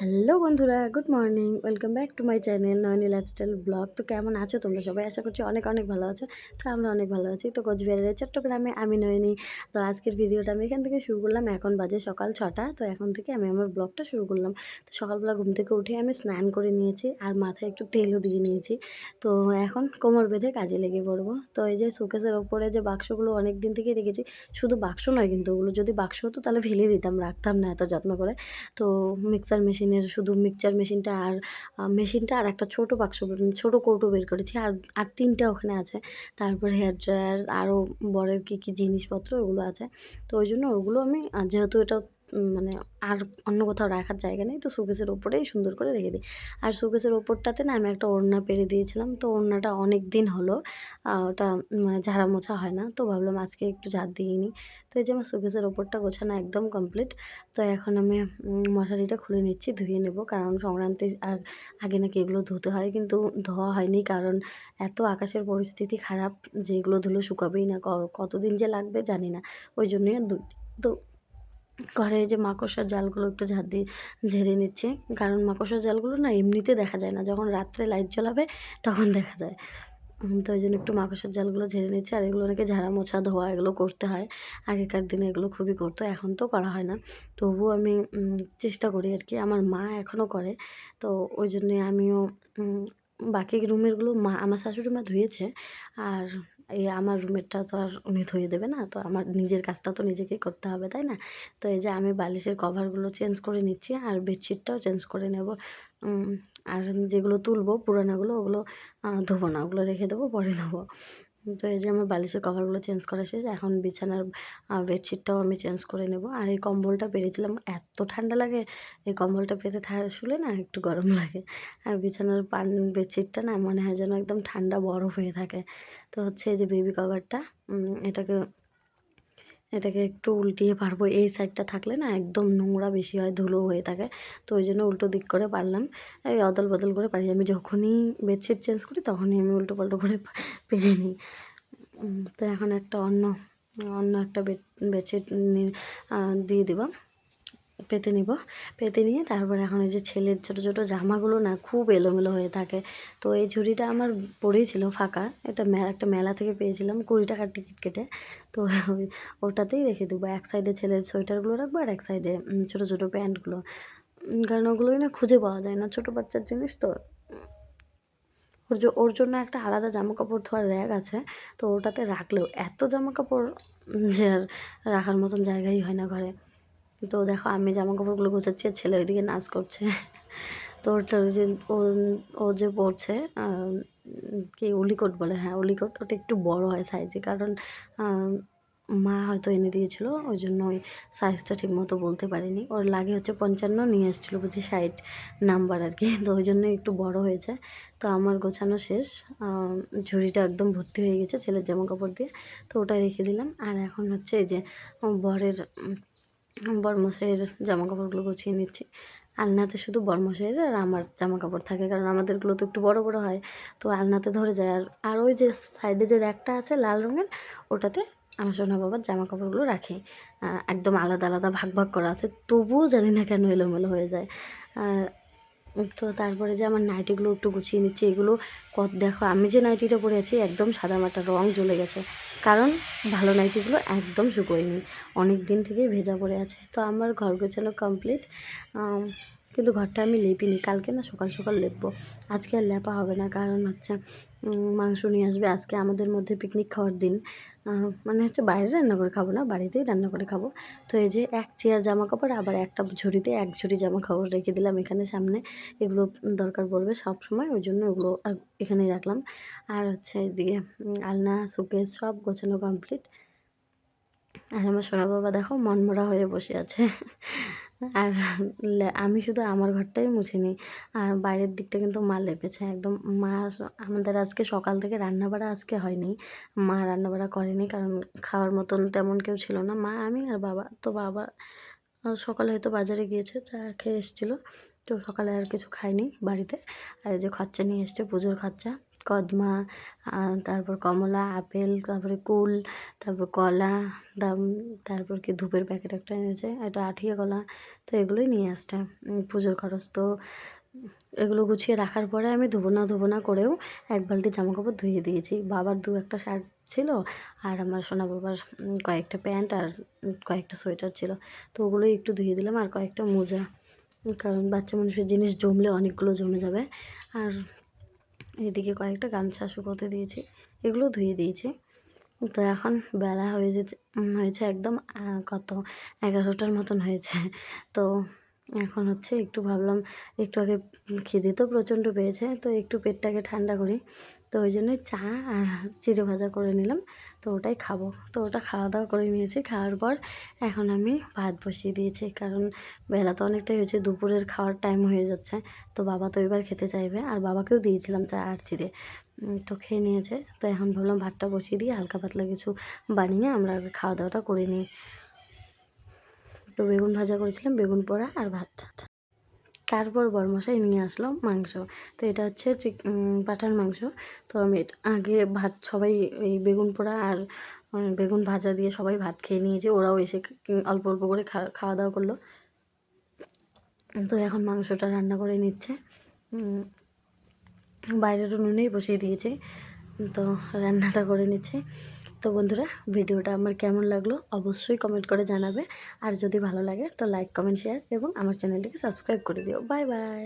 Hello বন্ধুরা, good morning. Welcome back to my channel Nayani lifestyle blog. তো কেমন আছো তোমরা সবাই? আশা করছি অনেক অনেক ভালো আছো। তো আমরা অনেক ভালো আছি। তো কোচবিহারের চট্টগ্রামে আমি নয়নি। তো আজকের ভিডিওটা আমি এখান থেকে শুরু করলাম। এখন বাজে সকাল ৬টা। তো এখন থেকে আমি আমার ব্লগটা শুরু করলাম। তো সকালবেলা ঘুম থেকে উঠে আমি স্নান করে নিয়েছি আর মাথায় একটু তেলও দিয়ে নিয়েছি। তো এখন কোমর বেঁধে কাজে লেগে পড়বো। তো এই যে শোকেসের ওপরে যে বাক্সগুলো অনেক দিন থেকেই রেখেছি, শুধু বাক্স নয় কিন্তু ওগুলো যদি বাক্স হতো তাহলে ফেলে দিতাম, রাখতাম না এত যত্ন করে। তো মিক্সার মেশিনের শুধু মিক্সচার মেশিনটা আর মেশিনটা আর একটা ছোটো বাক্স ছোটো কৌটো বের করেছি। আর ৩টা ওখানে আছে। তারপর হেয়ার ড্রায়ার আরও বরের কী জিনিসপত্র ওগুলো আছে। তো ওই জন্য ওগুলো আমি যেহেতু এটা মানে আর অন্য কোথাও রাখার জায়গা নেই, তো শোকেসের ওপরেই সুন্দর করে রেখে দিই। আর শোকেসের ওপরটাতে না আমি একটা ওড়না পেরে দিয়েছিলাম। তো ওড়নাটা অনেক দিন হলো ওটা মানে ঝাড়া মোছা হয় না। তো ভাবলাম আজকে একটু ঝাড় দিয়ে নিই। তো এই যে আমার শোকেসের ওপরটা গোছানো একদম কমপ্লিট। তো এখন আমি মশারিটা খুলে নিচ্ছি, ধুয়ে নেব। কারণ সংক্রান্তির আগে নাকি এগুলো ধুতে হয়, কিন্তু ধোয়া হয়নি। কারণ এত আকাশের পরিস্থিতি খারাপ যে এগুলো ধুলে শুকাবেই না। কতদিন যে লাগবে জানি না। ওই জন্যই আর তো ঘরে এই যে মাকড়সার জালগুলো একটু ঝেড়ে নিচ্ছি। কারণ মাকড়সার জালগুলো না এমনিতে দেখা যায় না। যখন রাত্রে লাইট জ্বলাবে তখন দেখা যায়। তো ওইজন্য একটু মাকড়সার জালগুলো ঝেড়ে নিচ্ছি। আর এগুলো নাকি ঝাড়া, মোছা, ধোয়া এগুলো করতে হয়। আগেকার দিনে এগুলো খুবই করতো। এখন তো করা হয় না। তবুও আমি চেষ্টা করি আরকি। আমার মা এখনও করে। তো ওই জন্যে আমিও উম বাকি রুমেরগুলো আমার শাশুড়ি মা ধুয়েছে। আর এই আমার রুমেরটা তো আর উনি ধুয়ে দেবে না। তো আমার নিজের কাজটা তো নিজেকেই করতে হবে, তাই না? তো এই যে আমি বালিশের কভারগুলো চেঞ্জ করে নিচ্ছি আর বেডশিটটাও চেঞ্জ করে নেব। উম আর যেগুলো তুলবো পুরানাগুলো ওগুলো ধোবো না, ওগুলো রেখে দেবো, পরে ধোবো। তো এই যে আমার বালিশের কভারগুলো চেঞ্জ করা শেষ। এখন বিছানার বেডশিটটাও আমি চেঞ্জ করে নেব। আর এই কম্বলটা পেরেছিলাম, এত ঠান্ডা লাগে এই কম্বলটা পেতে শুলে না একটু গরম লাগে। আর বিছানার বেডশিটটা না মনে হয় যেন একদম ঠান্ডা বরফ হয়ে থাকে। তো হচ্ছে এই যে বেবি কভারটা, এটাকে এটাকে একটু উল্টিয়ে পারবো। এই সাইডটা থাকলে না একদম নোংরা বেশি হয়, ধুলো হয়ে থাকে। তো ওই জন্য উল্টো দিক করে পারলাম। এই অদল বদল করে পারি। আমি যখনই বেডশিট চেঞ্জ করি তখনই আমি উল্টো পাল্টো করে পেরে নিই। তো এখন একটা অন্য অন্য একটা বেডশিট দিয়ে দিব। পেতে নিব। পেতে নিয়ে তারপরে এখন এই যে ছেলের ছোটো ছোটো জামাগুলো না খুব এলোমেলো হয়ে থাকে। তো এই ঝুড়িটা আমার পড়েই ছিল ফাঁকা। এটা একটা মেলা থেকে পেয়েছিলাম 20 টাকার টিকিট কেটে। তো ওটাতেই রেখে দেবো। এক সাইডে ছেলের সোয়েটারগুলো রাখবো আর এক সাইডে ছোটো ছোটো প্যান্টগুলো। কারণ ওগুলোই না খুঁজে পাওয়া যায় না, ছোটো বাচ্চার জিনিস তো। ওর জন্য একটা আলাদা জামাকাপড় ধোয়ার র‍্যাক আছে। তো ওটাতে রাখলেও এত জামাকাপড় যে আর রাখার মতন জায়গাই হয় না ঘরে। তো দেখো আমি জামাকাপড়গুলো গোছাচ্ছি আর ছেলে ওইদিকে নাচ করছে। তো ওটা ওই যে ও ও যে পড়ছে কি উলিকট বলে, হ্যাঁ উলিকট। ওটা একটু বড় হয় সাইজে, কারণ আ মা হয়তো এনে দিয়েছিল। ওইজন্য ওই সাইজটা ঠিকমতো বলতে পারিনি। ওর লাগে হচ্ছে 55, নিয়ে এসেছিল বুঝি 60 নাম্বার আরকি। তো ওই জন্যই একটু বড় হয়েছে। তো আমার গোছানো শেষ। আ ঝুড়িটা একদম ভর্তি হয়ে গেছে ছেলের জামাকাপড় দিয়ে। তো ওটা রেখে দিলাম। আর এখন হচ্ছে এই যে বরের বরমশাইয়ের জামাকাপড়গুলো গুছিয়ে নিচ্ছি। আলনাতে শুধু বরমশাইয়ের আর আমার জামাকাপড় থাকে, কারণ আমাদেরগুলো তো একটু বড় বড় হয়। তো আলনাতে ধরে যায়। আর ওই যে সাইডে যে র্যাকটা আছে লাল রঙের, ওটাতে আমার সোনা বাবার জামাকাপড়গুলো রাখি। একদম আলাদা আলাদা ভাগ ভাগ করা আছে, তবুও জানি না কেন এলোমেলো হয়ে যায়। তো তারপরে যে আমার নাইটিগুলো একটু গুছিয়ে নিচ্ছি। এগুলো দেখো আমি যে নাইটিটা পরে আছি একদম সাদামাটা, রং জ্বলে গেছে। কারণ ভালো নাইটিগুলো একদম শুকোয়নি, অনেক দিন থেকেই ভেজা পড়ে আছে। তো আমার ঘর গোছানো কমপ্লিট। কিন্তু ঘরটা আমি লেপিনি। কালকে না সকাল সকাল লেপবো। আজকে আর লেপা হবে না, কারণ হচ্ছে মাংস নিয়ে আসবে। আজকে আমাদের মধ্যে পিকনিক খাওয়ার দিন। মানে হচ্ছে বাইরে রান্না করে খাবো না, বাড়িতেই রান্না করে খাবো। তো এই যে এক চেয়ার জামাকাপড়, আবার একটা ঝুড়িতে এক ঝুড়ি জামাকাপড় রেখে দিলাম এখানে সামনে। এগুলো দরকার পড়বে সবসময়, ওই জন্য ওগুলো এখানেই রাখলাম। আর হচ্ছে এদিকে আলনা, শোকেস সব গোছানো কমপ্লিট। আর আমার সোনা বাবা দেখো মনমরা হয়ে বসে আছে। আর আমি শুধু আমার ঘরটাই মুছিনি। আর বাইরের দিকটা কিন্তু মা লেপেছে একদম। মা আমাদের আজকে সকাল থেকে রান্নাবাড়া আজকে হয়নি। মা রান্নাবাড়া করেনি, কারণ খাওয়ার মতন তেমন কেউ ছিল না। মা, আমি আর বাবা। তো বাবা সকালে হয়তো বাজারে গিয়েছে, চা খেয়ে এসেছিলো। তো সকালে আর কিছু খায়নি বাড়িতে। আর এই যে খরচা নিয়ে এসছে, পুজোর খরচা। কদমা, তারপর কমলা, আপেল, তারপরে কুল, তারপর কলা, দাম তারপর কি ধূপের প্যাকেট একটা এনেছে, এটা আঠিয়া কলা। তো এগুলোই নিয়ে আসছে পুজোর খরচ। তো এগুলো গুছিয়ে রাখার পরে আমি ধোবো না করেও এক বালতি জামাকাপড় ধুয়ে দিয়েছি। বাবার 2-1টা শার্ট ছিল, আর আমার সোনা বাবার কয়েকটা প্যান্ট আর কয়েকটা সোয়েটার ছিল। তো ওগুলোই একটু ধুয়ে দিলাম, আর কয়েকটা মোজা, কারণ বাচ্চা মানুষের জিনিস জমলে অনেকগুলো জমে যাবে। আর এদিকে কয়েকটা গামছা শুকোতে দিয়েছি, এগুলো ধুয়ে দিয়েছি। তো এখন বেলা হয়েছে একদম কত 11টার মতন হয়েছে। তো এখন হচ্ছে একটু ভাবলাম একটু আগে খিদে তো প্রচণ্ড পেয়েছে, তো একটু পেটটাকে ঠান্ডা করি। তো ওই জন্যই চা আর চিড়ে ভাজা করে নিলাম, তো ওটাই খাবো। তো ওটা খাওয়া দাওয়া করে নিয়েছি, খাওয়ার পর এখন আমি ভাত বসিয়ে দিয়েছি, কারণ বেলা তো অনেকটাই হয়েছে, দুপুরের খাওয়ার টাইম হয়ে যাচ্ছে। তো বাবা তো এবার খেতে চাইবে, আর বাবাকেও দিয়েছিলাম চা আর চিড়ে, তো খেয়ে নিয়েছে। তো এখন ভাবলাম ভাতটা বসিয়ে দিয়ে হালকা পাতলা কিছু বানিয়ে আমরা আগে খাওয়া দাওয়াটা করে নিই। তো বেগুন ভাজা করেছিলাম, বেগুন পোড়া আর ভাত। তারপর বরমশাই নিয়ে আসলো মাংস। তো এটা হচ্ছে পাঁঠার মাংস। তো আমি আগে ভাত, সবাই এই বেগুন পোড়া আর বেগুন ভাজা দিয়ে সবাই ভাত খেয়ে নিয়েছে, ওরাও এসে অল্প অল্প করে খাওয়া দাওয়া করলো। তো এখন মাংসটা রান্না করে নিচ্ছে, বাইরের উনুনেই বসিয়ে দিয়েছে, তো রান্নাটা করে নিচ্ছে। তো বন্ধুরা, ভিডিওটা আমার কেমন লাগলো অবশ্যই কমেন্ট করে জানাবে, আর যদি ভালো লাগে তো লাইক, কমেন্ট, শেয়ার এবং আমার চ্যানেলটিকে সাবস্ক্রাইব করে দিও। Bye bye.